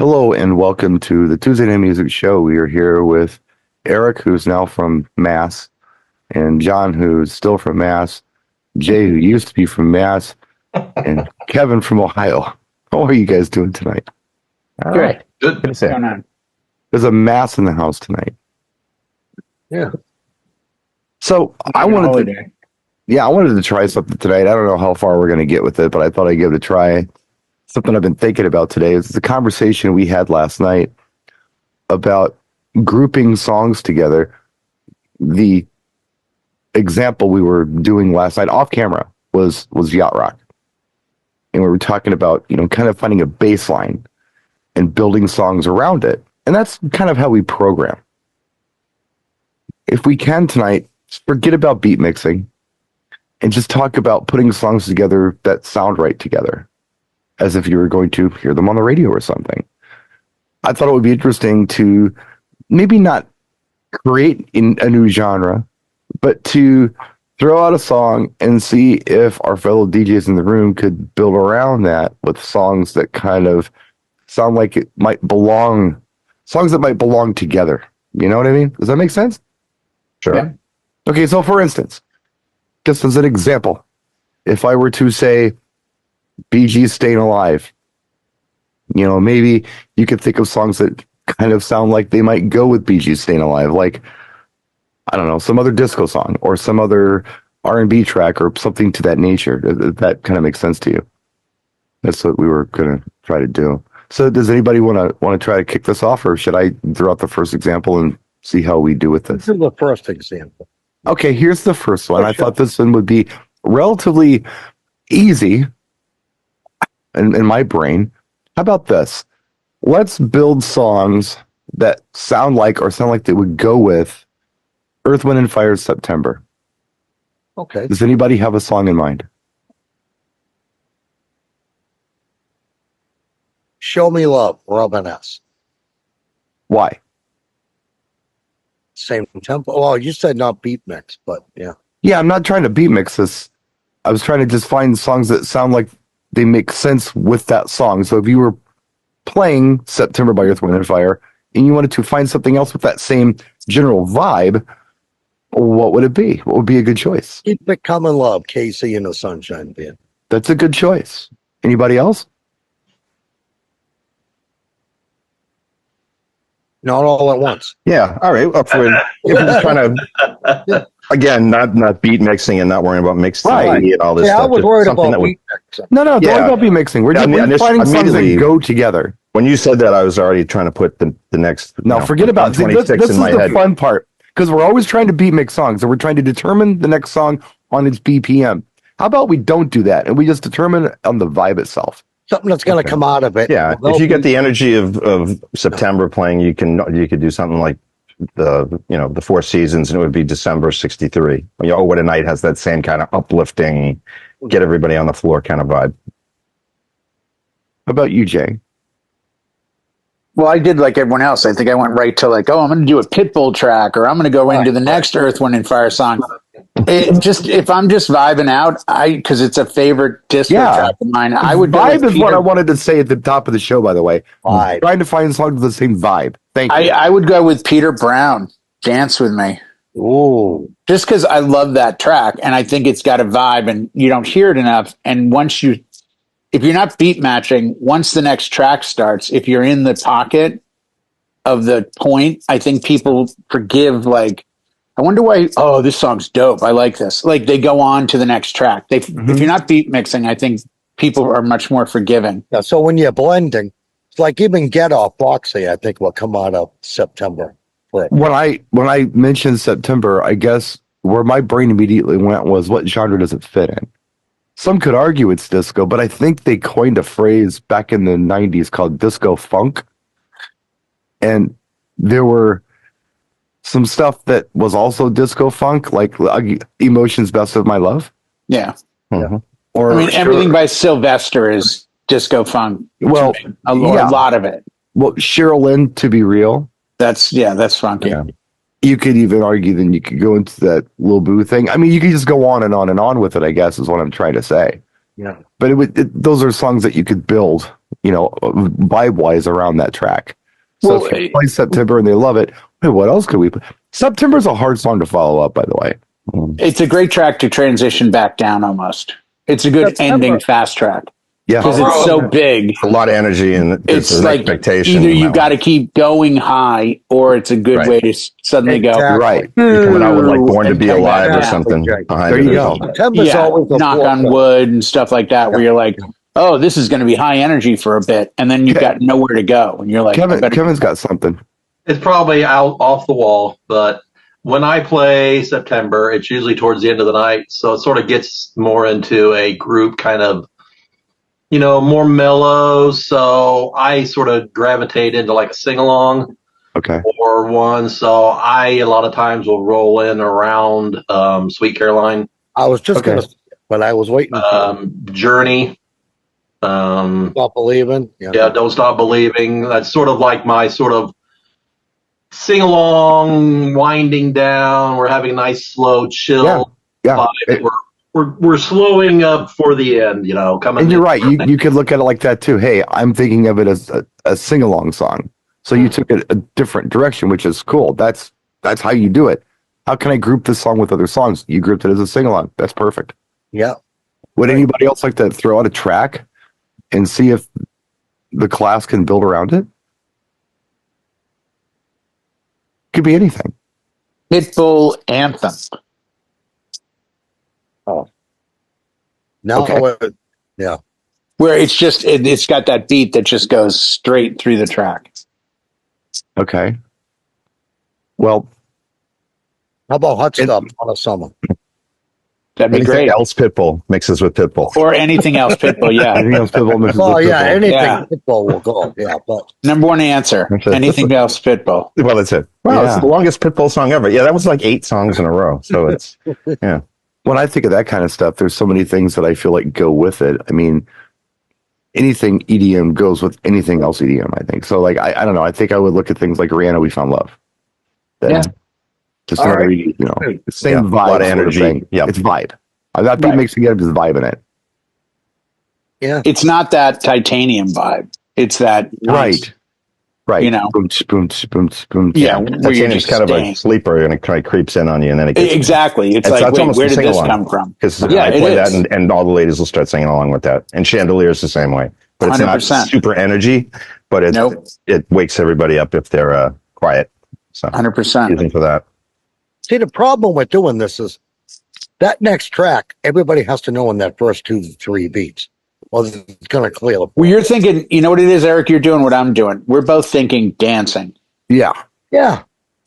Hello and welcome to the Tuesday Night Music Show. We are here with Eric, who's now from Mass, and John, who's still from Mass, Jay, who used to be from Mass, and Kevin from Ohio. How are you guys doing tonight? Great. Good. What's going on? There's a Mass in the house tonight. Yeah. So I wanted to try something tonight. I don't know how far we're going to get with it, but I thought I'd give it a try. Something I've been thinking about today is the conversation we had last night about grouping songs together. The example we were doing last night off camera was Yacht Rock. And we were talking about, kind of finding a baseline and building songs around it. And that's kind of how we program. If we can tonight, forget about beat mixing and just talk about putting songs together that sound right together, as if you were going to hear them on the radio or something. I thought it would be interesting to maybe not create a new genre, but to throw out a song and see if our fellow DJs in the room could build around that with songs that kind of sound like it might belong, songs that might belong together. You know what I mean? Does that make sense? Sure. Yeah. Okay, so for instance, just as an example, if I were to say Bee Gees Staying Alive, maybe you could think of songs that kind of sound like they might go with Bee Gees Staying Alive, like, I don't know, some other disco song or some other R&B track or something to that nature. That kind of makes sense to you. That's what we were going to try to do. So does anybody want to try to kick this off, or should I throw out the first example and see how we do with this? This is the first example. Okay, here's the first one. I Sure. thought this one would be relatively easy in my brain. How about this? Let's build songs that sound like they would go with Earth, Wind, and Fire's September. Okay. Does anybody have a song in mind? Show Me Love, Robin S. Why? Same tempo. Well, you said not beat mix, but yeah. Yeah, I'm not trying to beat mix this. I was trying to just find songs that sound like they make sense with that song. So if you were playing September by Earth, Wind, and Fire, and you wanted to find something else with that same general vibe, what would it be? What would be a good choice? Keep It Coming Love, Casey and the Sunshine Band. That's a good choice. Anybody else? Not all at once. Yeah. All right. If we're just trying to, again, not beat mixing and not worrying about mixed Right. and all this Yeah, stuff. I was just worried something about that would- beat mix. No, don't Yeah. worry about beat mixing. We're just Yeah, we're finding songs that immediately- go together. When you said that, I was already trying to put the next. Now, forget about see, this 26 is in my the head. fun part, because we're always trying to beat mix songs, and we're trying to determine the next song on its BPM. How about we don't do that, and we just determine on the vibe itself? Something that's going to come out of it. Yeah. Well, If you get the energy of September playing, you could do something like the Four Seasons, and it would be December '63. Oh, What a Night has that same kind of uplifting, get everybody on the floor kind of vibe. How about you, Jay? Well, I did like everyone else. I think I went right to I'm going to do a Pitbull track, or I'm going to go into the next Earth, Wind, and Fire song. If I'm just vibing out, because it's a favorite disco track of mine, I would go vibe with is what I wanted to say at the top of the show. By the way, Vibe. trying to find songs with the same vibe. Thank you. I would go with Peter Brown, Dance With Me. Ooh. Just because I love that track, and I think it's got a vibe, and you don't hear it enough. And if you're not beat matching, once the next track starts, if you're in the pocket of the point, I think people forgive, I wonder why, this song's dope. I like this. Like, they go on to the next track. If you're not beat mixing, I think people are much more forgiving. Yeah, so when you're blending, it's like even Get Off Boxy, I think, will come out of September. When I mentioned September, I guess where my brain immediately went was, what genre does it fit in? Some could argue it's disco, but I think they coined a phrase back in the 90s called disco funk. And there were some stuff that was also disco funk, like Emotions Best of My Love. Yeah. Mm-hmm. Or everything by Sylvester is disco funk. Well, a lot of it. Well, Cheryl Lynn, To Be Real. That's funky. Yeah. You could even argue then you could go into that Lil Boo thing. I mean, you could just go on and on and on with it, I guess, is what I'm trying to say. Yeah. But those are songs that you could build vibe wise around that track. So Well, if you play September and they love it, hey, what else could we play? September's a hard song to follow up, by the way. it's a great track to transition back down almost. It's a good September. ending fast track Yeah. because it's so big. A lot of energy and It's there's an like expectation. either in you that got one. to keep going high, or it's a good Right. way to suddenly Exactly. go. Right. You're coming out with like Born to and Be come Alive back or down. something Jay. behind There it. you or go. something. September's Yeah, always a knock on forefront. wood and stuff like that, where you're like, oh, this is going to be high energy for a bit, and then you've got nowhere to go, and you're like, I better- Kevin's got something. It's probably out off the wall, but when I play September, it's usually towards the end of the night, so it sort of gets more into a group kind of, more mellow. So I sort of gravitate into like a sing along Okay. or one. So I a lot of times will roll in around Sweet Caroline, I was just Okay. gonna, but I was waiting for Journey. Stop Believing. Yeah, Don't Stop Believing. That's sort of like my sort of sing along, winding down. We're having a nice, slow, chill Yeah. vibe. We're slowing up for the end, coming. And you're right. You could look at it like that too. Hey, I'm thinking of it as a sing along song. So you took it a different direction, which is cool. That's how you do it. How can I group this song with other songs? You grouped it as a sing along. That's perfect. Yeah. Would anybody else like to throw out a track and see if the class can build around it? Could be anything. Pitbull anthem. Now, Okay. Where it's just it's got that beat that just goes straight through the track. Okay. Well, how about Hot Stuff on a Summer? That'd be Anything great. else Pitbull mixes with Pitbull. Or anything else, Pitbull. Yeah. anything else Pitbull misses Oh with yeah, Pitbull? anything Yeah. Pitbull will go. Yeah, but Number one answer. That's it. Anything else, Pitbull. Well, that's it. Wow, Yeah. it's the longest Pitbull song ever. Yeah, that was like 8 songs in a row. So it's When I think of that kind of stuff, there's so many things that I feel like go with it. I mean, anything EDM goes with anything else EDM, I think. So, like, I don't know. I think I would look at things like Rihanna, We Found Love. Then Yeah. Just All another, right. same Yeah, vibe. a lot of sort energy. thing. Yeah. It's vibe. That beat Right. makes me get just vibe in it. It's not that titanium vibe. It's that Right. Right. You know. Boom, boom, boom, boom. Yeah, where you're Titanium's just kind of staying. a sleeper and it kind of creeps in on you and then it gets Exactly. It's That's like, wait, almost where a did this sing-along. come from? because Yeah, I it play is. that and all the ladies will start singing along with that. And Chandelier's the same way. But it's 100%. not super energy, but Nope. it wakes everybody up if they're quiet. So 100%. using for that. see, the problem with doing this is that next track, everybody has to know in that first 2 to 3 beats. Well, it's gonna clear. Well, you're thinking, you know what it is, Eric? You're doing what I'm doing. We're both thinking dancing, Yeah. Yeah,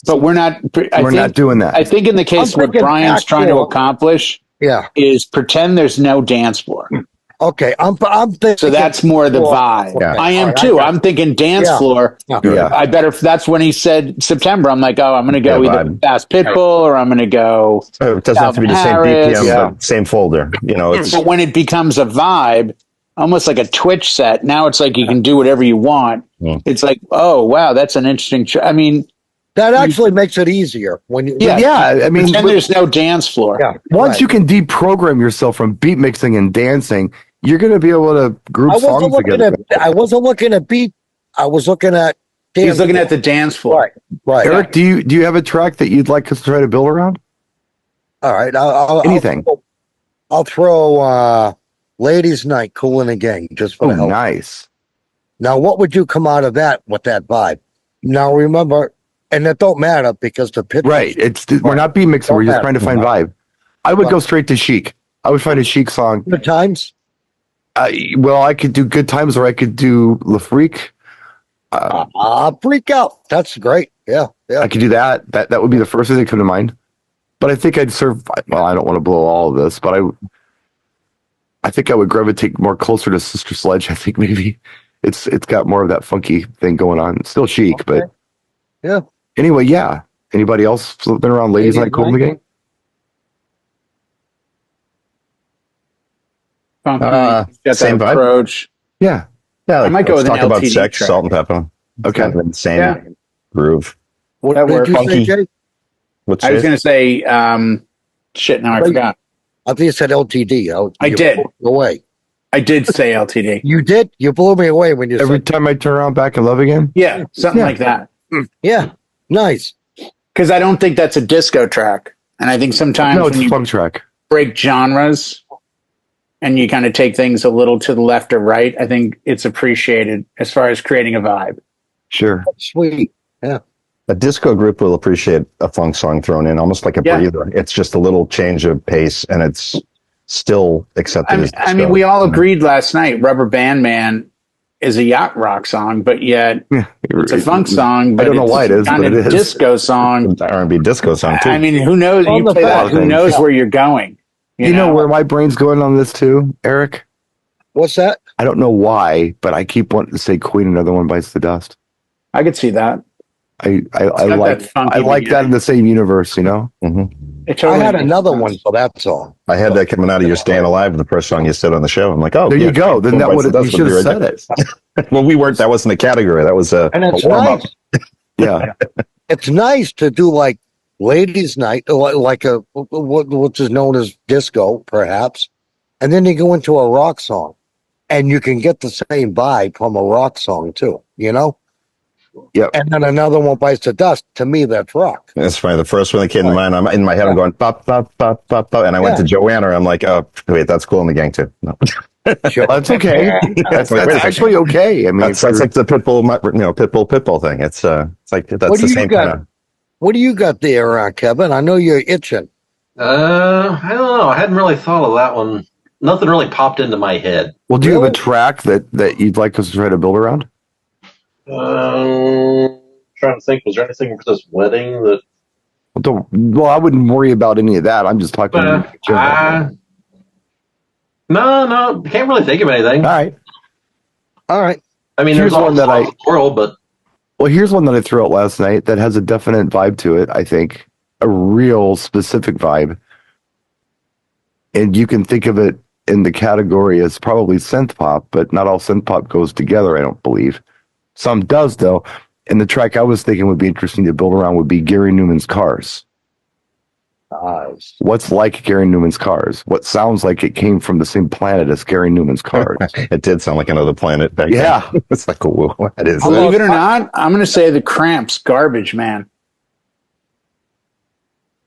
but we're not. We're not doing that. I think in the case I'm what thinking Brian's trying to actual- accomplish yeah. is pretend there's no dance floor. Okay, I'm thinking. So that's more the vibe. Yeah. I am All right, too. got I'm thinking dance Yeah. floor. Yeah. I better. That's when he said September. I'm like, oh, I'm going to go Yeah, either vibe. Fast Pitbull or I'm going to go. So it doesn't have to be the same Harris. BPM, Yeah. but same folder. It's But when it becomes a vibe, almost like a Twitch set, now it's like you can do whatever you want. Yeah. It's like, oh wow, that's an interesting. I mean, That actually makes it easier when you. Yeah. Yeah. I mean, pretend there's no dance floor. Yeah. once right. you can deprogram yourself from beat mixing and dancing, you're going to be able to group I wasn't songs looking together. at. I wasn't looking at beat. I was looking at. He's looking at the dance floor. Right. Eric, do you have a track that you'd like us to try to build around? All right. I'll Anything. I'll throw Ladies Night, Cool in the Gang, just for Oh, the hell. nice. Now, what would you come out of that with that vibe? Now, remember, and it don't matter because the pitch. Right. We're not beat mixing. We're just trying to find vibe. I would go straight to Chic. I would find a Chic song. Good times. Well, I could do Good Times or I could do La Freak. Freak out. That's great. Yeah. Yeah. I could do that. That would be the first thing that come to mind. But I think I'd serve. Well, I don't want to blow all of this, but I think I would gravitate more closer to Sister Sledge. I think maybe it's got more of that funky thing going on. It's still Chic, but Yeah. Anyway, yeah. Anybody else flipping around Ladies Night Cool in the Gang? Funky, got that same vibe. approach. Yeah. Yeah, I might go let's with an talk about LTD sex, track. salt and pepper. Okay. Kind of the same Yeah. groove. What That did works. you Funky. say, Jay? What's I was it? going to say, shit. Now I Right. forgot. I think you said LTD. I You did. put it away. I did say LTD. You did? You blew me away when you Every said, time I turn around back in love again. Yeah, something Yeah. like that. yeah, nice. Because I don't think that's a disco track. And I think sometimes No, it's when a you funk track. break genres and you kind of take things a little to the left or right, I think it's appreciated as far as creating a vibe. Sure. Sweet. Yeah. A disco group will appreciate a funk song thrown in, almost like a Yeah. breather. It's just a little change of pace, and it's still accepted as disco. I mean, we all agreed last night Rubber Band Man is a yacht rock song, but yet Yeah. it's a funk song, but I don't know it's why it is, kind but of it is. disco song. It's an R&B disco song too. I mean, who knows? On You the play that, back. who knows Yeah. where you're going? You know where my brain's going on this too, Eric? What's that? I don't know why, but I keep wanting to say Queen, Another One Bites the Dust. I could see that. I got like that funky I like that beginning. in the same universe, you know? It totally I had makes another sense. one for that song. I had that coming out of your Staying Alive, the first song you said on the show. I'm like, oh, There yeah, you go. Then that would you should have said it. Well, we weren't. That wasn't a category. That was a And it's warm-up. nice. Yeah. It's nice to do like ladies' night, or like a which is known as disco, perhaps, and then you go into a rock song, and you can get the same vibe from a rock song too. You know. Yep. And then Another One Bites the Dust. To me, that's rock. That's funny. The first one that came to mind, I'm in my head. I'm going pop, pop, pop, pop, pop, and I went to Joanna. I'm like, oh, wait, that's Cool in the Gang too. No. Sure. That's okay. That's Wait a second. actually okay. I mean, That's like the Pitbull thing. It's like that's What do the you same got? kind of. What do you got there, Kevin? I know you're itching. I don't know. I hadn't really thought of that one. Nothing really popped into my head. well, do you have a Really? track that you'd like us to try to build around? Trying to think. Was there anything for this wedding that? Well, I wouldn't worry about any of that. I'm just talking. in general. No, can't really think of anything. All right. All right. I mean, Here's there's all one that songs in the world, but Well, here's one that I threw out last night that has a definite vibe to it. I think a real specific vibe, and you can think of it in the category as probably synth pop, but not all synth pop goes together. I don't believe some does though. And the track I was thinking would be interesting to build around would be Gary Newman's Cars. Nice. What's like Gary Newman's Cars? What sounds like it came from the same planet as Gary Newman's Cars? It did sound like another planet back Yeah. then. It's like, whoa, what is Believe that? it or not, I'm going to say the Cramps, Garbage Man.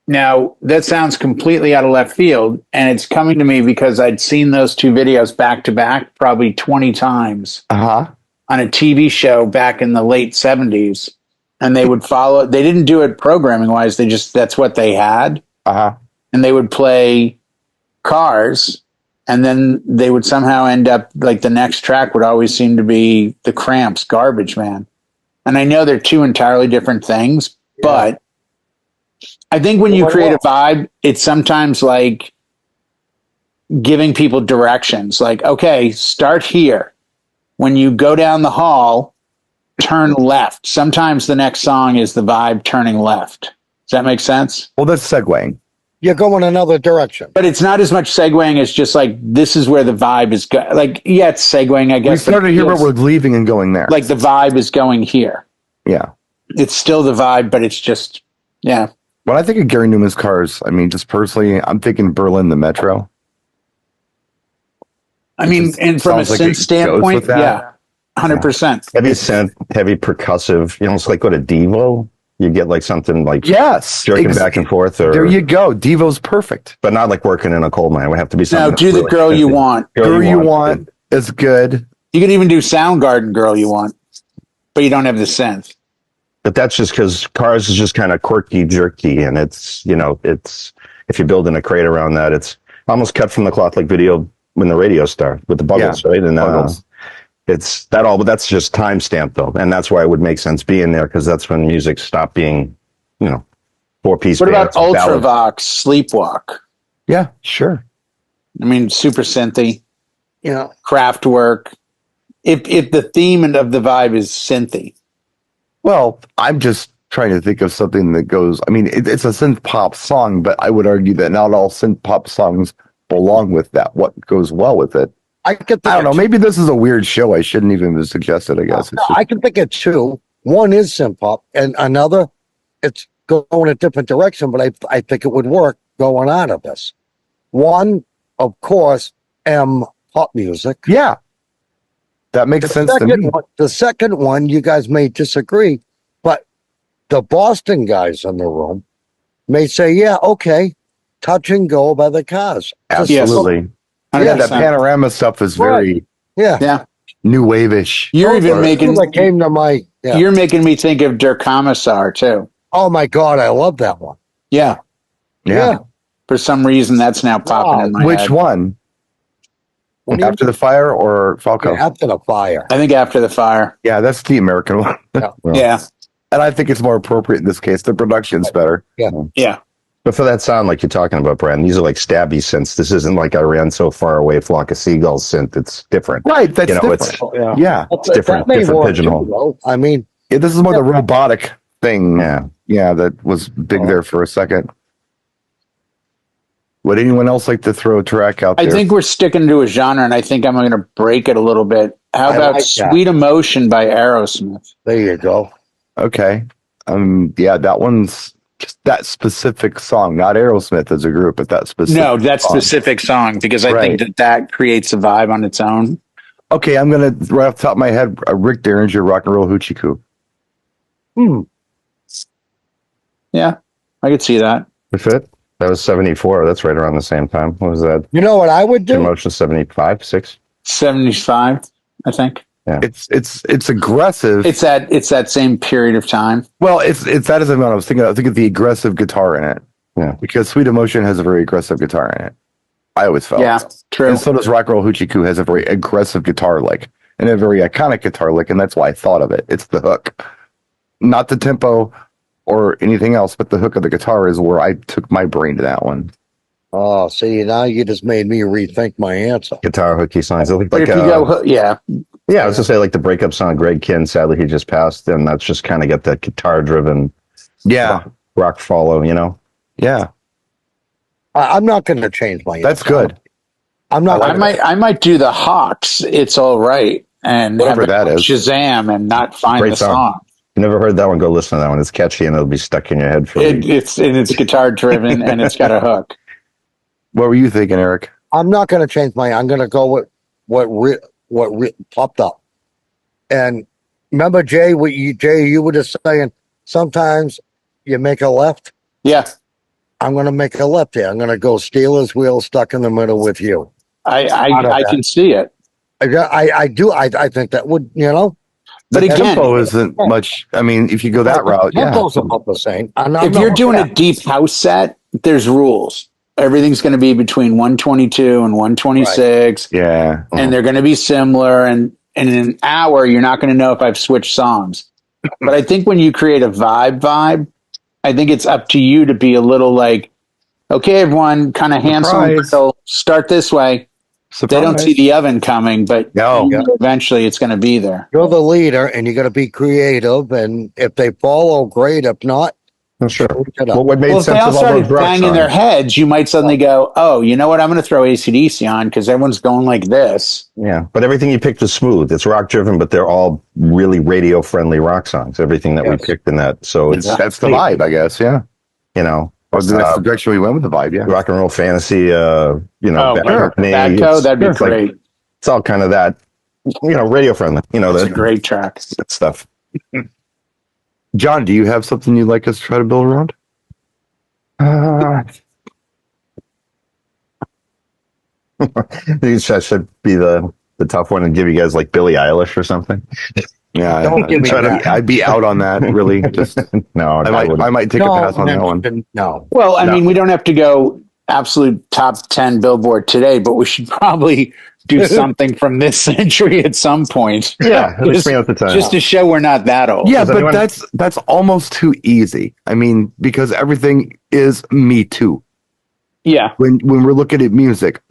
Now, that sounds completely out of left field, and it's coming to me because I'd seen those two videos back to back probably 20 times Uh-huh. on a TV show back in the late 70s. And they would follow, they didn't do it programming wise, they just, that's what they had. Uh-huh. And they would play Cars, and then they would somehow end up, like the next track would always seem to be the Cramps, Garbage Man. And I know they're two entirely different things, but I think when you create a vibe, it's sometimes like giving people directions. Like, okay, start here. When you go down the hall, turn left. Sometimes the next song is the vibe turning left. Does that make sense? Well, that's segueing. You're going another direction. But it's not as much segueing as just like, this is where the vibe is going. Like, yeah, it's segueing, I guess. We started but it here, but feels we're leaving and going there. like the vibe is going here. Yeah. It's still the vibe, but it's just, yeah. When I think of Gary Newman's Cars, I mean, just personally, I'm thinking Berlin, the Metro. I mean, just and from a sounds like it synth goes standpoint, with that. yeah, 100%. Heavy synth, heavy percussive. You know, it's like what a Devo. You get like something like Yes. jerking back and forth, or There you go. Devo's perfect. but not like working in a coal mine. It would have to be Now, something. do the really girl you synthy. want. Girl you want is good. You can even do Soundgarden girl you want, but you don't have the synth. But that's just because Cars is just kind of quirky, jerky, and it's, you know, it's, if you're building a crate around that, it's almost cut from the cloth like video when the radio star with the bubbles, right? And Buggles. it's that all, but that's just time stamped though, and that's why it would make sense being there, because that's when music stopped being, you know, 4-piece. What about bands, ballads. Ultravox Sleepwalk? Yeah, sure. I mean, super synthy, You know, Kraftwerk. If the theme of the vibe is synthy, Well, I'm just trying to think of something that goes. I mean, it's a synth pop song, but I would argue that not all synth pop songs belong with that. What goes well with it? I could think I don't know. of Maybe this is a weird show. I shouldn't even have suggested. I guess. It's just, I can think of two. One is synth pop, and another, it's going a different direction. But I think it would work going out of this. One, of course, M pop music. Yeah. That makes sense to me. The second one, you guys may disagree, but the Boston guys in the room may say, yeah, okay, Touch and Go by the Cars. Absolutely. Yeah, that panorama stuff is very new wave-ish. You're even making that came to my You're making me think of Der Kommissar too. Oh my God, I love that one. Yeah. For some reason, that's now popping in my head. Which one? After the Fire or Falco? After the Fire. I think After the Fire. Yeah, that's the American one. Yeah. And I think it's more appropriate in this case. The production's better. Yeah. But for that sound, like you're talking about, Brandon, these are like stabby synths. This isn't like I ran so far away, flock of seagulls synth. It's different. Right. That's different. It's different. Different pigeonhole. I mean, this is more the robotic thing. Yeah, that was big there for a second. Would anyone else like to throw a track out there? I think we're sticking to a genre, and I think I'm going to break it a little bit. How about Sweet Emotion by Aerosmith? There you go. Okay. Yeah, that one's just that specific song, not Aerosmith as a group, but that specific specific song, because I think that creates a vibe on its own. Okay, I'm going to, right off the top of my head, Rick Derringer, Rock and Roll Hoochie Coo. Yeah, I could see that. If it? That was 74. That's right around the same time. What was that? You know what I would do? Emotion 75, 6? 75, I think. Yeah. It's aggressive. It's that same period of time. Well, it's that is what I was thinking. I think of the aggressive guitar in it. Yeah. Because Sweet Emotion has a very aggressive guitar in it. I always felt. Yeah, true. And so does Rock and Roll Hoochie Coo has a very aggressive guitar lick and a very iconic guitar lick, and that's why I thought of it. It's the hook, not the tempo or anything else, but the hook of the guitar is where I took my brain to that one. Oh, see, now you just made me rethink my answer. Guitar hooky songs. But if you go, yeah, I was gonna say like the breakup song, Greg Kinn. Sadly, he just passed, and that's just kind of got that guitar-driven, rock follow. Yeah. I'm not going to change my answer. That's good. I'm not. I might do the Hawks. It's all right, and whatever that is, Shazam, and not find Great the song. You never heard that one? Go listen to that one. It's catchy and it'll be stuck in your head for it's guitar driven and it's got a hook. What were you thinking, Eric? I'm not going to change my. I'm going to go with what popped up. And remember, Jay, you were just saying sometimes you make a left. Yeah, I'm going to make a left here. I'm going to go Steelers wheel stuck in the middle with you. I can see it. I do. I think that would But the again, tempo isn't much. I mean, if you go that route, tempo's about the same. If you're doing a deep house set, there's rules. Everything's going to be between 122 and 126. Right. Yeah, and they're going to be similar. And in an hour, you're not going to know if I've switched songs. But I think when you create a vibe, I think it's up to you to be a little like, okay, everyone, kind of handsome. Start this way. Surprise. They don't see the oven coming, but eventually it's going to be there. You're the leader, and you got to be creative. And if they follow, great. If not, sure. What made sense if they all started banging their heads, you might suddenly go, "Oh, you know what? I'm going to throw AC/DC on because everyone's going like this." Yeah, but everything you picked was smooth. It's rock driven, but they're all really radio friendly rock songs. Everything that we picked in that, so that's the vibe, I guess. Yeah, that's the direction we went with the vibe. Yeah, rock and roll fantasy. Badco, that'd be great. Like, it's all kind of that, radio friendly. That's a great track. That stuff. John, do you have something you'd like us to try to build around? These should be the tough one and give you guys like Billie Eilish or something. Yeah, I'd be out on that. Really, just no. I might take a pass on that one. No. Well, I mean, we don't have to go absolute top 10 Billboard today, but we should probably do something from this century at some point. Yeah, just to show we're not that old. Yeah, but that's almost too easy. I mean, because everything is Me Too. Yeah. When we're looking at music,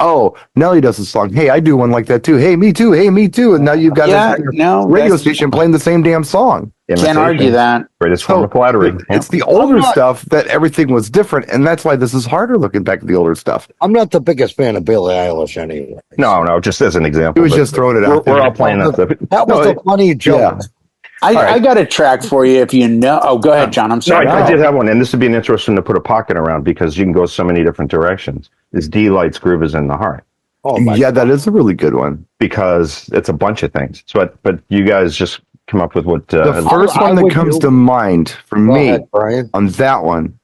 Nelly does a song. Hey, I do one like that too. Hey, me too. Hey, me too. And now you've got a radio station playing the same damn song. Can't argue that. Greatest form of flattery. It's the older stuff that everything was different, and that's why this is harder looking back at the older stuff. I'm not the biggest fan of Billie Eilish anyway. No, just as an example. He was just throwing it out. We're all playing that. That was a funny joke. Yeah. I got a track for you if you know. Oh, go ahead, John. I'm sorry. No, I did have one, and this would be interesting to put a pocket around because you can go so many different directions. Is D Light's Groove is in the Heart. Oh my Yeah, that is a really good one. because it's a bunch of things. So, but you guys just come up with what The first I one that would comes do- to mind for Go me ahead, Brian. on that one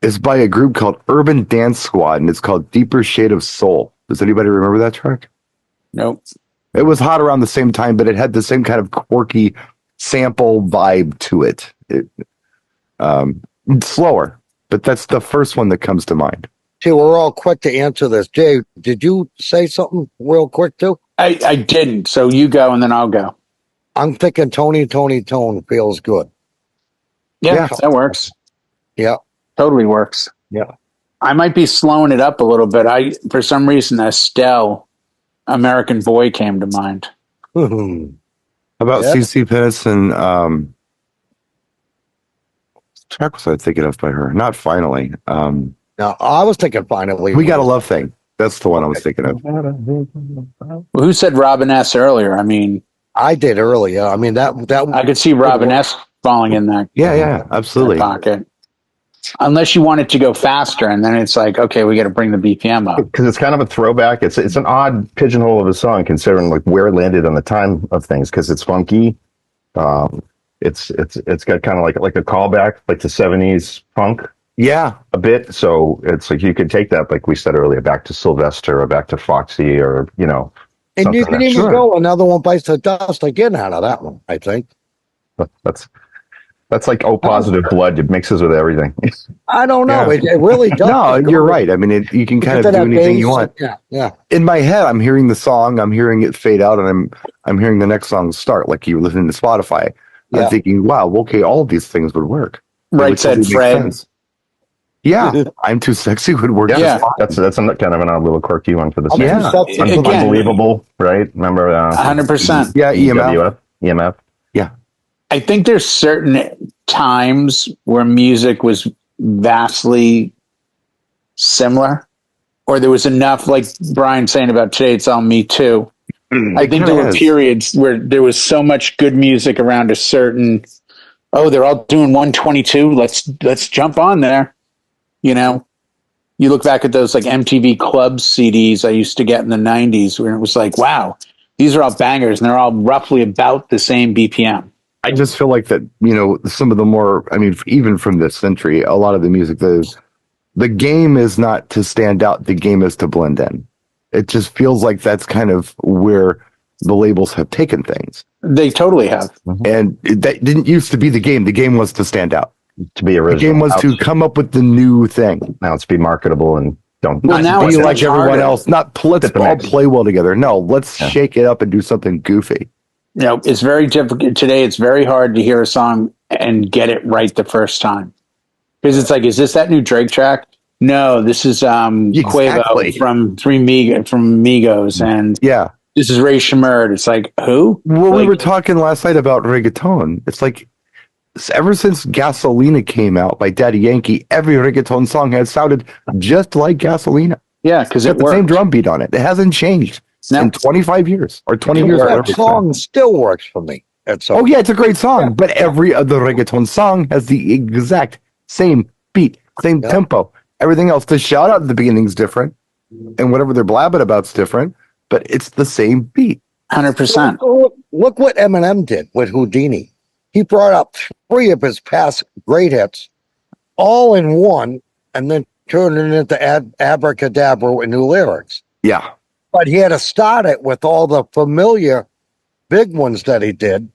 is by a group called Urban Dance Squad, and it's called Deeper Shade of Soul. Does anybody remember that track? Nope. It was hot around the same time, but it had the same kind of quirky sample vibe to it. Slower, but that's the first one that comes to mind. See, we're all quick to answer this. Jay, did you say something real quick too? I didn't. So you go and then I'll go. I'm thinking Tony Tone feels good. Yeah, Yeah. that works. Yeah. Totally works. Yeah. I might be slowing it up a little bit. For some reason, Estelle, American Boy came to mind. How about Yeah. CC Pennis and what track was I thinking of by her? Not Finally. Now, I was thinking finally. We Got a Love Thing. That's the one I was thinking of. Well, who said Robin S earlier? I mean, I did earlier. I mean, that I could see Robin S falling in that, Yeah, that absolutely. pocket. Unless you want it to go faster, and then it's like, okay, we got to bring the BPM up. because it's kind of a throwback. It's an odd pigeonhole of a song considering like where it landed on the time of things because it's funky. It's got kind of like a callback like to 70s funk Yeah. a bit. So it's like you could take that, like we said earlier, back to Sylvester or back to Foxy or and you something can even sure. go another one bites the dust again out of that one, I think. that's like O Positive blood. It mixes with everything. I don't know. Yeah. It really does. No, you're right. I mean, you can kind of do anything you want. Yeah. In my head, I'm hearing the song, I'm hearing it fade out, and I'm hearing the next song start. Like you were listening to Spotify. Yeah. I'm thinking, wow, okay, all of these things would work. It Right, would said totally make Fred. sense. Yeah, I'm Too Sexy would work. Yeah, just fine. that's kind of an odd little quirky one for the I'm same. too sexy. Again- Unbelievable, right? Remember 100%. Yeah, EMF. EMF. I think there's certain times where music was vastly similar, or there was enough, like Brian saying about Today It's All Me Too. I think there were periods where there was so much good music around a certain, they're all doing 122. Let's jump on there. You know, you look back at those like MTV Clubs CDs I used to get in the 90s where it was like, wow, these are all bangers and they're all roughly about the same BPM. I just feel like that, some of the more, I mean, even from this century, a lot of the music, the game is not to stand out. The game is to blend in. It just feels like that's kind of where the labels have taken things. They totally have. And that didn't used to be the game. The game was to stand out. To be The original. game was to come up with the new thing. Now it's be marketable and don't. Well, now Be it's like much everyone harder. else. Not let's Fit the all mix. play well together. No, let's shake it up and do something goofy. You know, it's very difficult today. It's very hard to hear a song and get it right the first time because it's like, is this that new Drake track? No, this is Exactly. Quavo from Migos, and Yeah. this is Ray Shermerd. It's like, who? Well, we Like, were talking last night about reggaeton. It's like ever since Gasolina came out by Daddy Yankee, every reggaeton song has sounded just like Gasolina. yeah, because It's it got the same worked. drum beat on it. It hasn't changed No. in 25 years or 20 years. That whatever it's been. song still works for me. Oh, yeah, it's a great song, but every other reggaeton song has the exact same beat, same tempo. Everything else, the shout out at the beginning is different, and whatever they're blabbing about's different, but it's the same beat. 100%. Look what Eminem did with Houdini. He brought up 3 of his past great hits, all in one, and then turned it into Abracadabra with new lyrics. Yeah. But he had to start it with all the familiar big ones that he did.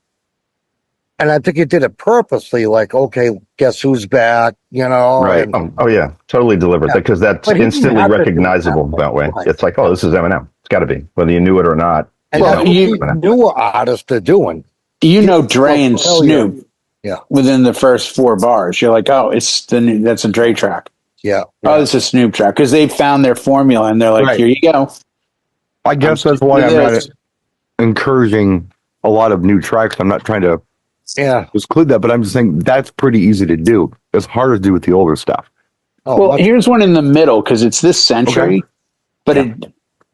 And I think he did it purposely, like, okay, guess who's back, Right. and- Oh yeah, totally deliberate because that's But he didn't instantly have to do recognizable that. that way. Right. It's like, oh, this is Eminem. It's got to be, whether you knew it or not. and Well, that's what you- these newer artists are doing. You know Dre and familiar. Snoop Yeah. within the first 4 bars. You're like, oh, that's a Dre track. Yeah. Oh, it's a Snoop track because they found their formula and they're like, Right. here you go. I guess I'm that's why I'm sticking to not this. encouraging a lot of new tracks. I'm not trying to Yeah. exclude that, but I'm just saying that's pretty easy to do. It's harder to do with the older stuff. Oh, Well, let's- here's one in the middle because it's this century, but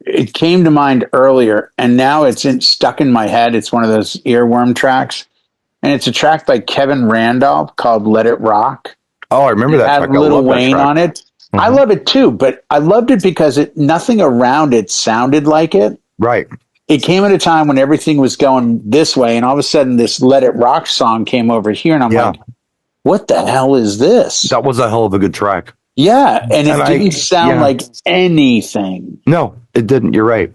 it came to mind earlier, and now it's stuck in my head. It's one of those earworm tracks, and it's a track by Kevin Randolph called "Let It Rock." Oh, I remember It that had track. I Lil love that Wayne track. on it, I love it too, but I loved it because nothing around it sounded like it. Right. It came at a time when everything was going this way, and all of a sudden this Let It Rock song came over here, and I'm like, what the hell is this? That was a hell of a good track. Yeah, and it And didn't sound like anything. No, it didn't. You're right.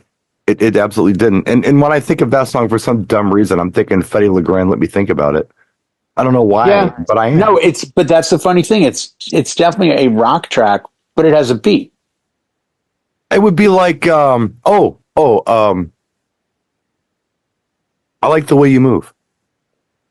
It absolutely didn't. And when I think of that song, for some dumb reason, I'm thinking Fetty Legrand. Let me think about it. I don't know why, but I am. No, but that's the funny thing. It's definitely a rock track, but it has a beat. It would be like, I like the way you move.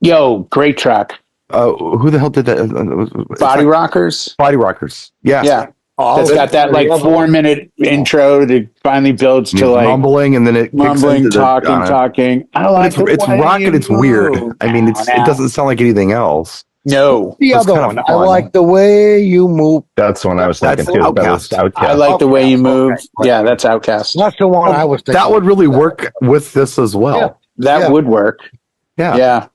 Yo, great track. Who the hell did that? Body Rockers. Body Rockers. Yeah. Yeah. That's got that like 4-minute intro that finally builds to like mumbling, and then it mumbling, talking. I like it's rock and it's weird. I mean, it doesn't sound like anything else. No, the other one. I like the way you move. That's the one I was thinking too. Outcast. I like the way you move. Okay. Yeah, that's Outcast. That's the one I was thinking. That would really work with this as well. Yeah, that would work. Yeah. Yeah.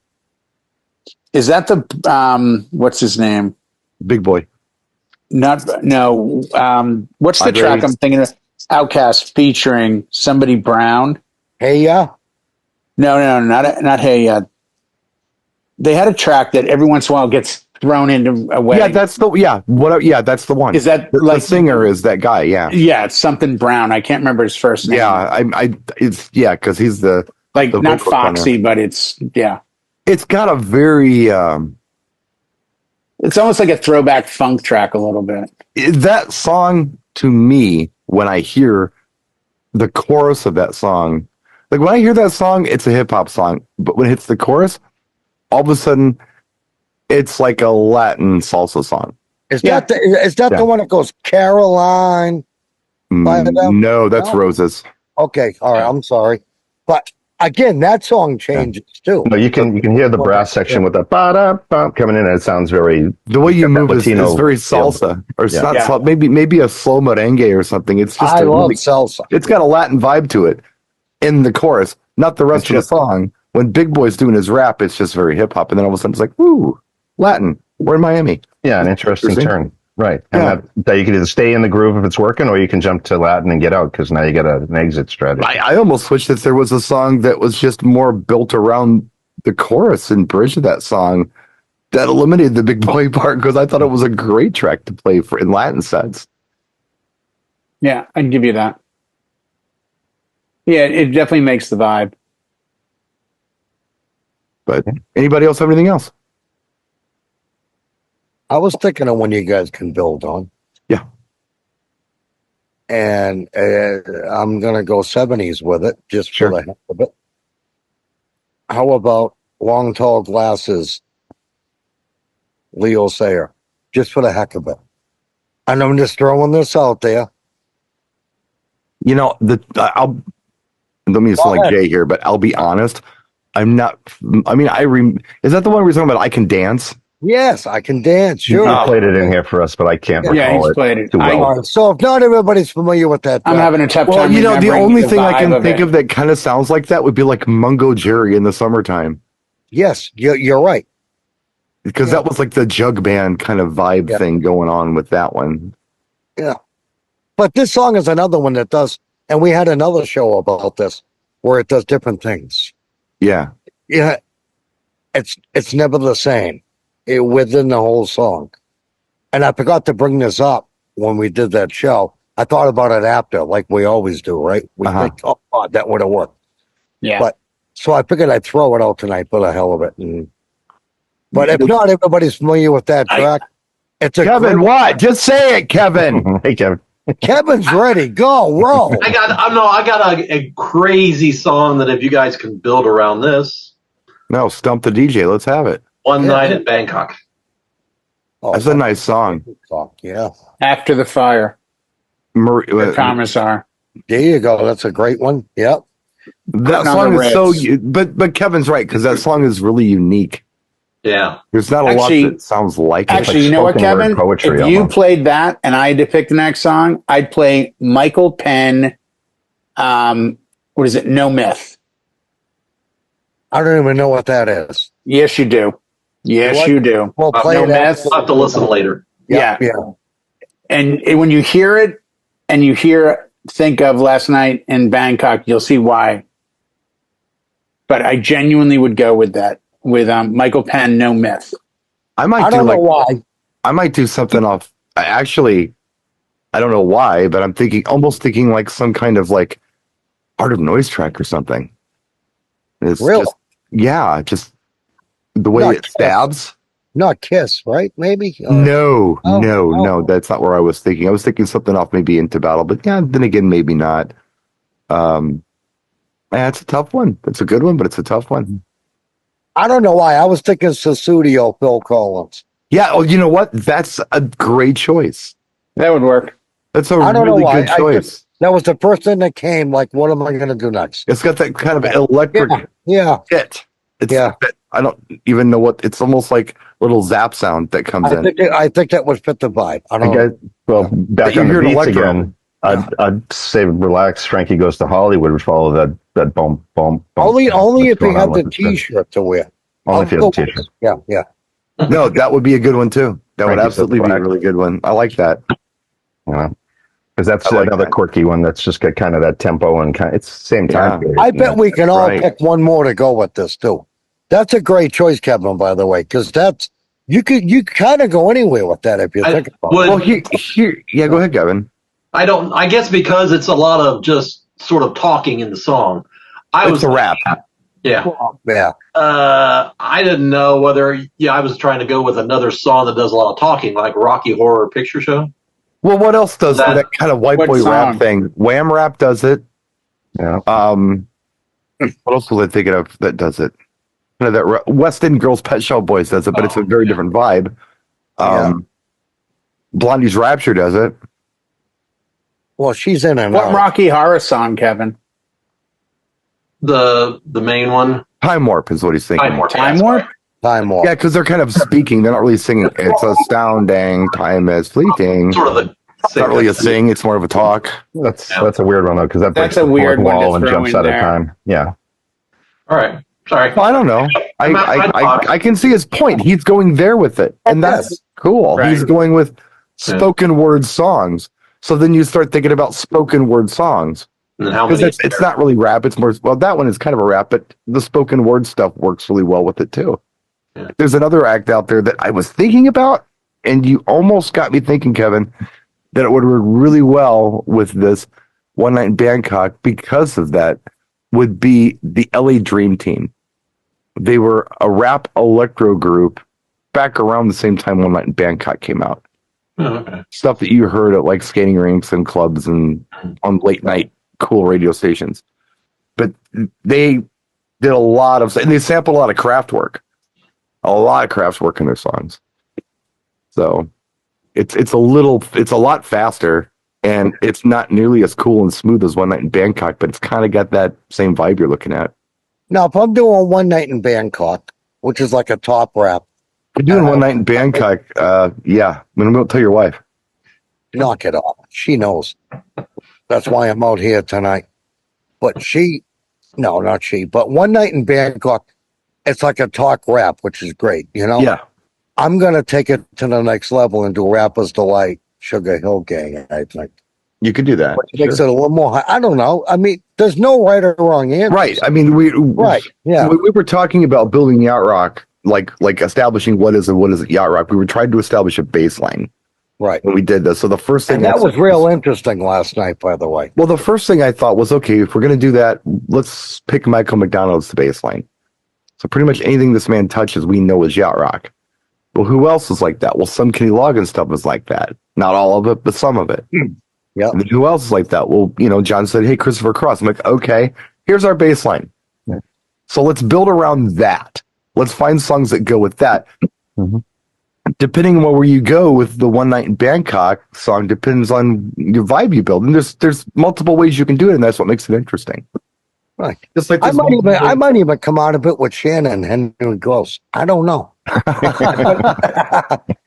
Is that the what's his name? Big Boy. What's the track I'm thinking of? Outcast featuring somebody Brown. Hey Ya? No, not Hey Ya. They had a track that every once in a while gets thrown into a wedding. Yeah, that's the that's the one. Is that the singer is that guy? Yeah. Yeah, it's something Brown. I can't remember his first name. Yeah, because he's the not Foxy, but it's It's got a very it's almost like a throwback funk track a little bit. That song, to me, when I hear the chorus of that song, like when I hear that song, it's a hip hop song, but when it hits the chorus, all of a sudden it's like a Latin salsa song. Is that the one that goes Caroline? No, that's Roses. Okay, all right, I'm sorry. But again, that song changes too. No, you can hear the brass section with the ba-da-ba coming in, and it sounds very. The way you move is very salsa, or it's not maybe a slow merengue or something. It's just I love salsa. It's got a Latin vibe to it in the chorus, not the rest of the song. When Big Boy's doing his rap, it's just very hip hop, and then all of a sudden it's like, ooh, Latin. We're in Miami. Yeah, an interesting turn. Right. And that you can either stay in the groove if it's working, or you can jump to Latin and get out, because now you get an exit strategy. I almost wished that there was a song that was just more built around the chorus and bridge of that song that eliminated the Big Boy part, because I thought it was a great track to play for in Latin sets. Yeah, I'd give you that. Yeah, it definitely makes the vibe. But anybody else have anything else? I was thinking of one you guys can build on. Yeah. And I'm going to go 70s with it, just for the heck of it. How about Long Tall Glasses, Leo Sayer, just for the heck of it? And I'm just throwing this out there. You know, let me sound like Jay here, but I'll be honest. I'm not, is that the one we're talking about? I Can Dance? Yes, I Can Dance. Sure. You played it in here for us, but I can't recall it. Played it. Too well. So if not everybody's familiar with that, I'm having a tough time. Well, the only thing I can think of that kind of sounds like that would be like Mungo Jerry in the summertime. Yes, you're right. Because that was like the jug band kind of vibe thing going on with that one. Yeah. But this song is another one that does, and we had another show about this where it does different things. Yeah. Yeah. It's never the same within the whole song. And I forgot to bring this up when we did that show. I thought about it after, like we always do, right? We think, oh, God, that would have worked. Yeah. But so I figured I'd throw it out tonight for the hell of it. But if not everybody's familiar with that track, it's a Kevin, what? Just say it, Kevin. Hey, Kevin. Kevin's ready. Go, roll. I got a crazy song that if you guys can build around this. No, stump the DJ. Let's have it. One Night in Bangkok. Oh, that's a nice song. Yeah. After the Fire. The Commissar. There you go. That's a great one. Yep. That song is so, but Kevin's right, because that song is really unique. Yeah. There's not a lot that sounds like it. Actually, you know what, Kevin? If you played that and I had to pick the next song, I'd play Michael Penn. What is it? No Myth. I don't even know what that is. Yes, you do. Yes, you do. We'll play No Myth. I'll have to listen later. Yeah. when you hear it and think of Last Night in Bangkok, you'll see why. But I genuinely would go with that, with Michael Penn, No Myth. I don't know why. I might do something off. Actually, I don't know why, but I'm almost thinking like some kind of like Art of Noise track or something. It's Really? just the way it stabs. Not Kiss, right? Maybe? No, that's not where I was thinking. I was thinking something off maybe Into Battle, but yeah, then again, maybe not. Yeah, it's a tough one. It's a good one, but it's a tough one. I don't know why. I was thinking Susudio, Phil Collins. Yeah, oh, you know what? That's a great choice. That would work. That's a really good choice. That was the first thing that came. Like, what am I going to do next? It's got that kind of electric hit. I don't even know what. It's almost like a little zap sound that comes in. I think that would fit the vibe. I don't know. Well, back on the beats again. I'd say Relax, Frankie Goes to Hollywood would follow that boom, boom, boom. Only if you have the T-shirt to wear. Only if you have the T-shirt. Yeah. No, that would be a good one too. That would absolutely be a really good one. I like that. Yeah. Because that's another quirky one that's just got kind of that tempo and it's the same time period. I bet we can all pick one more to go with this too. That's a great choice, Kevin, by the way, because you kind of go anywhere with that if you think about it. Well, here, go ahead, Kevin. I guess because it's a lot of just sort of talking in the song. It's a rap. Yeah. Yeah. I didn't know whether, I was trying to go with another song that does a lot of talking, like Rocky Horror Picture Show. Well, what else does that kind of white boy rap thing? Wham Rap does it. Yeah. What else was I thinking of that does it? That West End Girls Pet Shop Boys does it, but it's a very different vibe. Blondie's Rapture does it. Well, she's in and What Rocky Horror song, Kevin? The main one. Time Warp is what he's thinking. Time Warp? Time Warp. Yeah, because they're kind of speaking. They're not really singing. It's astounding. Time is fleeting. Sort of the it's not really a sing. It's more of a talk. That's a weird one though, because that breaks a weird wall and jumps out of time. Yeah. All right. Sorry. Well, I don't know. I can see his point. He's going there with it, and that's cool. Right. He's going with spoken word songs. So then you start thinking about spoken word songs. Because it's not really rap. It's more, that one is kind of a rap, but the spoken word stuff works really well with it too. Yeah. There's another act out there that I was thinking about, and you almost got me thinking, Kevin, that it would work really well with this One Night in Bangkok because of that would be the LA Dream Team. They were a rap electro group back around the same time One Night in Bangkok came out. Oh, okay. Stuff that you heard at like skating rinks and clubs and on late night cool radio stations. But they did a lot of, and they sampled a lot of Kraftwerk in their songs. So it's a lot faster, and it's not nearly as cool and smooth as One Night in Bangkok, but it's kind of got that same vibe you're looking at. Now, if I'm doing One Night in Bangkok, which is like a top rap. You're doing One Night in Bangkok, yeah. I mean, don't tell your wife. Knock it off. She knows. That's why I'm out here tonight. But not she, but One Night in Bangkok, it's like a talk rap, which is great, you know? Yeah. I'm going to take it to the next level and do Rapper's Delight, Sugar Hill Gang, I think. You could do that. Which makes it a little more high. I don't know. I mean, there's no right or wrong answer. Right. I mean, we were talking about building Yacht Rock, like establishing what is Yacht Rock. We were trying to establish a baseline. Right. When we did this. So the first thing that was real interesting last night, by the way. Well, the first thing I thought was, okay, if we're going to do that, let's pick Michael McDonald as the baseline. So pretty much anything this man touches, we know is Yacht Rock. Well, who else is like that? Well, some Kenny Loggins stuff is like that. Not all of it, but some of it. Yeah. And then who else is like that? Well, John said, hey, Christopher Cross. I'm like, okay, here's our baseline. Yeah. So let's build around that. Let's find songs that go with that. Mm-hmm. Depending on where you go with the One Night in Bangkok song depends on your vibe you build. And there's multiple ways you can do it, and that's what makes it interesting. Right. Just like I might even come out of it with Shannon and Henry Gross. I don't know.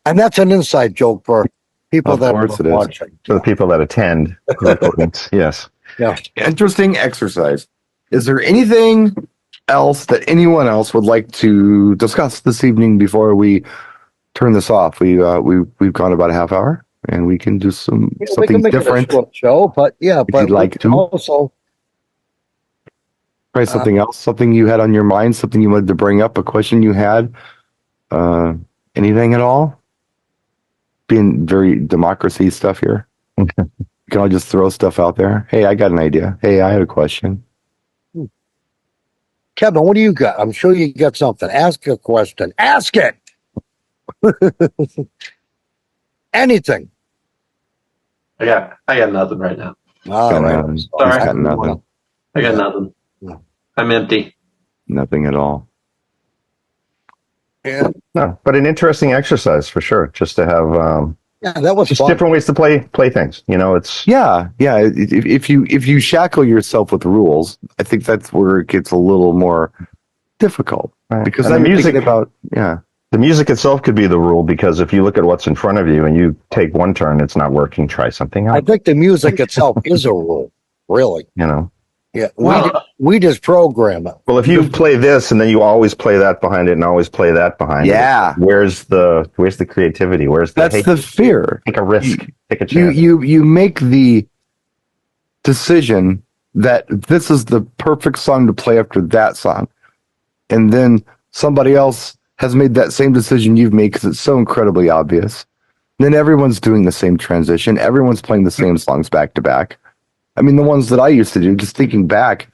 And that's an inside joke for people that are watching. For the people that attend. Yes. Yeah. Interesting exercise. Is there anything else that anyone else would like to discuss this evening before we turn this off? We've gone about a half hour. and we can do We can something make it a different. short show, but yeah, If but you'd like to. also Try something else, something you had on your mind, something you wanted to bring up, a question you had, anything at all? Being very democracy stuff here. You can all just throw stuff out there. Hey, I got an idea. Hey, I had a question. Kevin, what do you got? I'm sure you got something. Ask a question. Ask it. Anything. I got nothing right now. All Got right. nothing. Sorry. He's got nothing. I got Yeah. nothing. No. I'm empty. Nothing at all. Yeah, No, but an interesting exercise for sure. Just to have yeah, that was just fun. different ways to play things. You know, it's Yeah. If you shackle yourself with rules, I think that's where it gets a little more difficult. Because and then the you're music. thinking about The music itself could be the rule because if you look at what's in front of you and you take one turn, it's not working. Try something I else. think the music itself is a rule, really. You know. Yeah, Well, we just program it. Well, if you play this and then you always play that behind it and always play that behind Yeah. it, where's the creativity? Where's the that's the fear. take a risk, take a You chance? you make the decision that this is the perfect song to play after that song, and then somebody else has made that same decision you've made because it's so incredibly obvious. Then everyone's doing the same transition. Everyone's playing the same songs back to back. I mean, the ones that I used to do, just thinking back,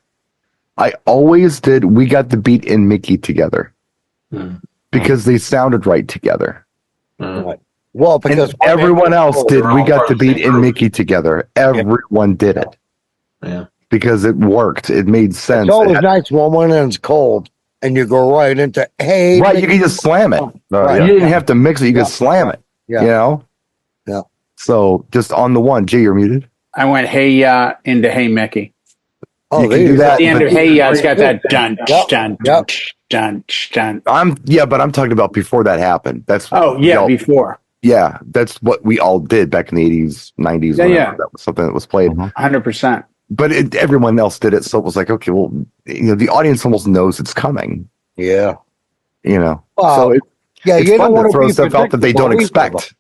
I always did We Got the Beat and Mickey together because they sounded right together. Well, because And everyone else did They're We all Got part the of the Beat same and group. Mickey together. Everyone did it Yeah. because it worked. It made sense. it's always nice when it's cold and you go right into, hey. Right, you can just slam it. Right. You didn't have to mix it. You Yeah. could slam it. Yeah. You know? Yeah. So just on the one. Jay, you're muted. I went hey ya into hey Mickey. Oh, You there can do you go. that. At the end but- of hey ya, it's got that dun Yep. dun Yep. dun dun. But I'm talking about before that happened. That's Oh yeah, y'all- before yeah, that's what we all did back in the 80s, 90s. Yeah, whenever yeah. That was something that was played. 100%. But everyone else did it, so it was like, okay, well, the audience almost knows it's coming. Yeah. So Well, it's Yeah, you fun don't want to to throw be stuff out that they don't expect.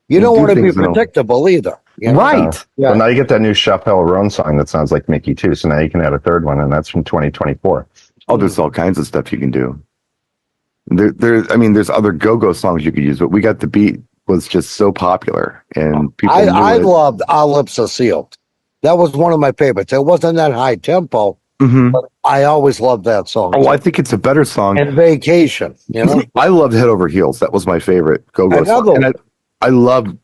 You don't do want to be things that- predictable either. You know? Right. Yeah. Well, now you get that new Chappelle Roan song that sounds like Mickey too. So now you can add a third one, and that's from 2024. Oh, there's all kinds of stuff you can do. There's other go-go songs you could use, but We Got the Beat was just so popular, and people knew I it. loved Our Lips Are Sealed. That was one of my favorites. It wasn't that high tempo, Mhm. but I always loved that song. Oh, I think it's a better song. And Vacation, you know? I loved Head Over Heels. That was my favorite go-go Another song. And I loved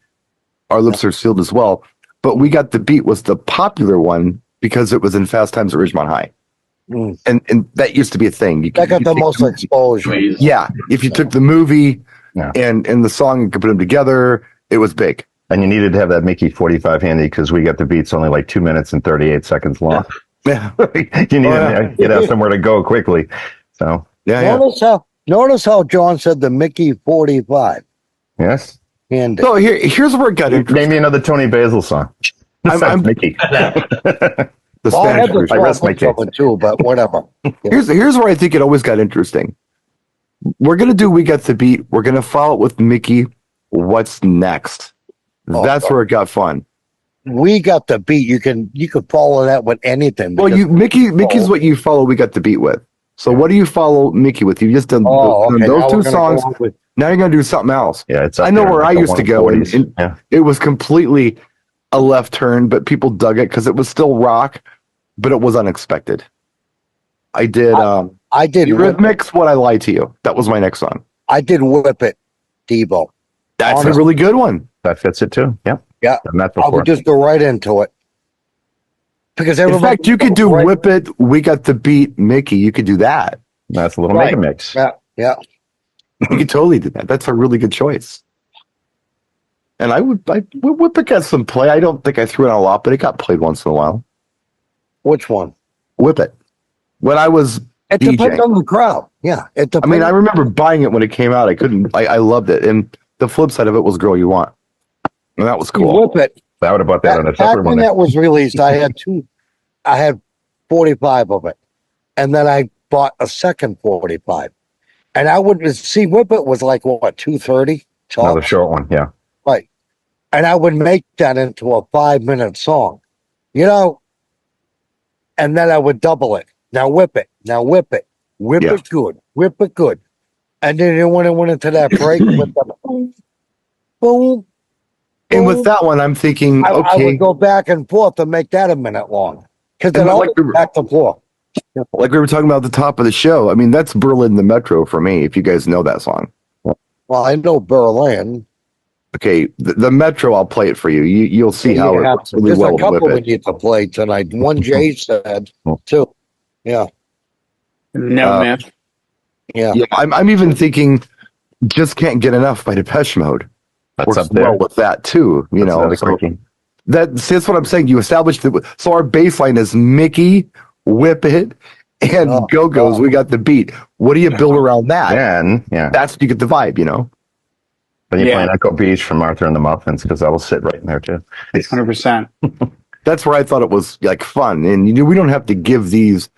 Our Lips Are Sealed as well. But We Got the Beat was the popular one because it was in Fast Times at Ridgemont High. Mm. And that used to be a thing. That got the most exposure. Please. Yeah. If you took the movie Yeah. and the song and could put them together, it was big. And you needed to have that Mickey 45 handy because We Got the Beat's only like 2 minutes and 38 seconds long. Yeah. You need to get out somewhere to go quickly. So Yeah. Notice how John said the Mickey 45. yes, And So here's where it got interesting. name me another Tony Basil song. I'm- Mickey. The well, I Spanish had the version. I rest my case. one too, but whatever. Here's where I think it always got interesting. We're gonna do We Got the Beat. We're gonna follow it with Mickey. What's next? Oh, That's where it got fun. We got the beat. You could follow that with anything. Well, because- Mickey's what you follow We Got the Beat with. So what do you follow Mickey with? You've just done okay. Now those we're two gonna songs. go on with- Now you're gonna do something else. Yeah, it's. I up know there, where like I the used to go, 140s. and Yeah. it was completely a left turn, but people dug it because it was still rock, but it was unexpected. I did I did Eurythmics, What I Lie to You. That was my next song. I did Whip It, Devo. That's Honest- a really good one. That fits it too. Yeah. Yeah. And that I before. would just go right into it. Because In everybody fact, you could do right- Whip It, We Got the Beat, Mickey. You could do that. That's a little Right. mega mix. Yeah, yeah. You could totally do that. That's a really good choice. And Whip It got some play. I don't think I threw it on a lot, but it got played once in a while. Which one? Whip It. When I was It DJing. depends on the crowd. Yeah, it depends. I mean, I remember buying it when it came out. I loved it. And the flip side of it was Girl You Want. And that was cool. Whip It. I would have bought that on a Back separate when one. that was released, I had 45 of it, and then I bought a second 45, and I would see Whip It was like what 230. Another short one. Yeah. Right. and I would make that into a 5-minute song, you know, and then I would double it. Now whip it. Now whip it. Whip Yeah. it good. Whip it good. And then when it went into that break with the boom, boom, And with boom, that one, I'm thinking, I would okay, go back and forth and make that a minute long because and it all like goes back to floor. we were talking about at the top of the show. I mean, that's Berlin the Metro for me. If you guys know that song, Well, I know Berlin. okay, the Metro, I'll play it for you. You'll see how it works really There's well a with Whip couple we It. need to play tonight. One Jay said too. Yeah, No myth. yeah. Yeah, I'm even thinking, just can't get enough by Depeche Mode. That's Works up there. well with that too. You That's know, another so quickie. that's what I'm saying. You established the so our baseline is Mickey, Whip It, and Oh, Go Go's. We got the beat. What do you build around that? Then, yeah. That's you get the vibe. You know. Then you play Yeah. Echo Beach from Arthur and the Muffins because that'll sit right in there too. 100%. That's where I thought it was like fun, and we don't have to give these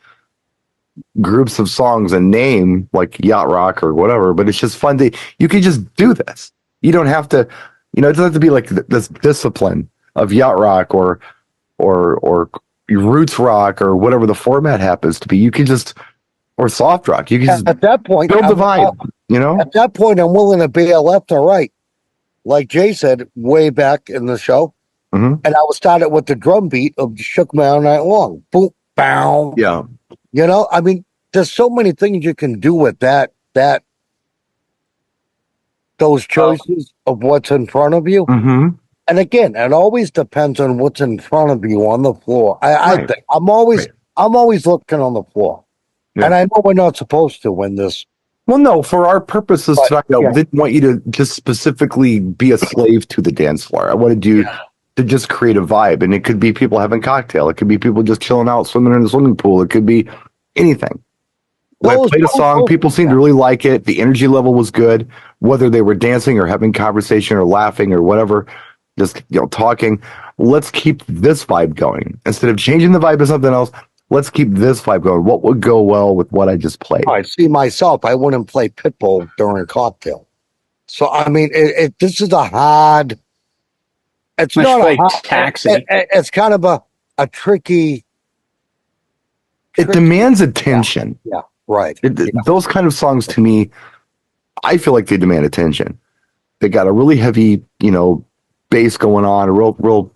groups of songs a name like Yacht Rock or whatever, but it's just fun to you can just do this. You don't have to, it doesn't have to be like this discipline of Yacht Rock or roots rock or whatever the format happens to be. You can just or soft rock. You can just At that point, build the vibe. At that point, I'm willing to be a left or right, like Jay said way back in the show. Mhm. And I would start it with the drum beat of Shook Me All Night Long. Boom, bow. Yeah. I mean, there's so many things you can do with those choices of what's in front of you. Mm-hmm. And again, it always depends on what's in front of you on the floor. I Right. think I'm always looking on the floor. Yeah. And I know we're not supposed to win this. Well, no, for our purposes But, tonight, yeah. we didn't want you to just specifically be a slave to the dance floor. I wanted you to just create a vibe. And it could be people having cocktail. It could be people just chilling out, swimming in the swimming pool. It could be anything. When I played a song, people seemed to really like it. The energy level was good, whether they were dancing or having conversation or laughing or whatever, just talking. Let's keep this vibe going. Instead of changing the vibe to something else, let's keep this vibe going. What would go well with what I just played? I see myself. I wouldn't play Pitbull during cocktail. So I mean, this is a hard. It's Much not like a hard, Taxi. it's kind of a tricky. It demands attention. Yeah, right. Those kind of songs to me, I feel like they demand attention. They got a really heavy, bass going on, a real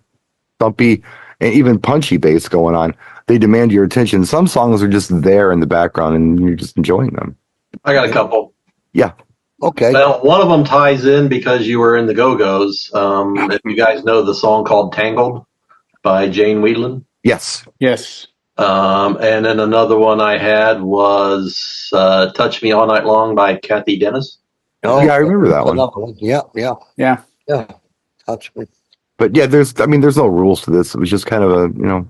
thumpy and even punchy bass going on. They demand your attention. Some songs are just there in the background and you're just enjoying them. I got a couple. Yeah. Okay. Well, one of them ties in because you were in the Go-Go's. If you guys know the song called Tangled by Jane Wheatland. Yes. Yes. And then another one I had was Touch Me All Night Long by Kathy Dennis. Oh, Yeah, I remember that one. another one. Yeah. Yeah. Touch me. But yeah, there's no rules to this. It was just kind of a,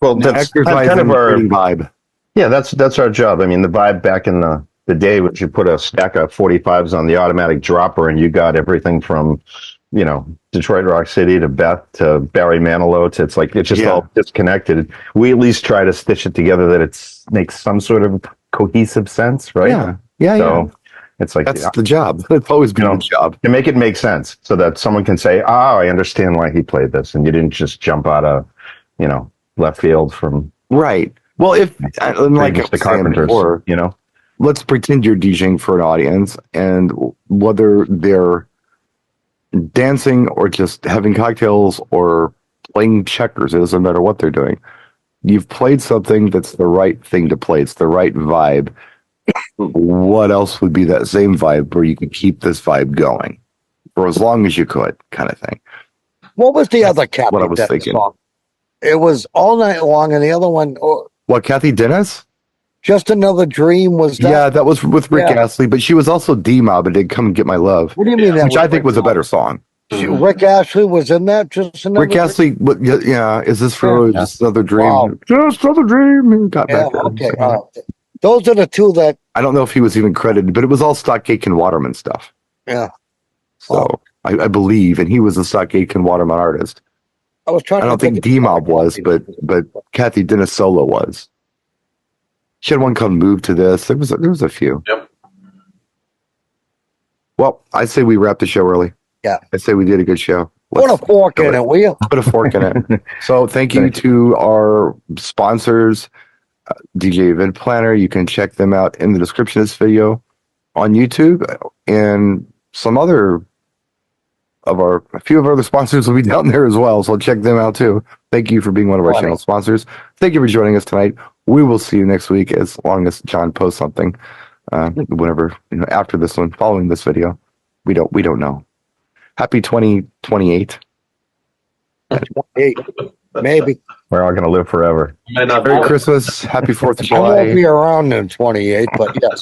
Well, that's exercise kind of in our creating vibe. yeah. That's our job. I mean, the vibe back in the day was you put a stack of 45s on the automatic dropper, and you got everything from Detroit Rock City to Beth to Barry Manilow to it's just all disconnected. We at least try to stitch it together that it makes some sort of cohesive sense, right? Yeah. So it's like That's the job. It's always been the job. to make it make sense so that someone can say, I understand why he played this. And you didn't just jump out of, left field from Right. Well, if like I the was saying Carpenters, before, let's pretend you're DJing for an audience, and whether they're dancing or just having cocktails or playing checkers, it doesn't matter what they're doing. You've played something that's the right thing to play. It's the right vibe. What else would be that same vibe where you could keep this vibe going for as long as you could, kind of thing? What was the other Kathy what I was Dennis thinking. song? It was All Night Long, and the other one, What, Kathy Dennis? Just Another Dream, was that? Yeah, that was with Rick Astley, but she was also D-Mob and did Come and Get My Love, What do you mean that? which I think was a better song. Rick Astley was in that? Just Another Rick Astley, is this for just another dream? Wow. Just another dream. And got Yeah, back there. okay. Those are the two that, I don't know if he was even credited, but it was all Stock Aitken Waterman stuff. yeah. So I believe, and he was a Stock Aitken Waterman artist. I was trying I to don't think of- D-Mob was, but Kathy Dennis solo was. She had one called Move to This. There was a few. Yep. Well, I say we wrap the show early. I say we did a good show. Put a fork in it, will you? Put a fork in it. So thank you to our sponsors, DJ Event Planner. You can check them out in the description of this video on YouTube, and a few of our other sponsors will be down there as well. So check them out too. Thank you for being one of our channel sponsors. Thank you for joining us tonight. We will see you next week, as long as John posts something, whenever, after this one, following this video. We don't know. Happy 2028. 28, maybe. We're all going to live forever. Might not Merry Christmas. Happy 4th of I won't July. be around in 28, but yes.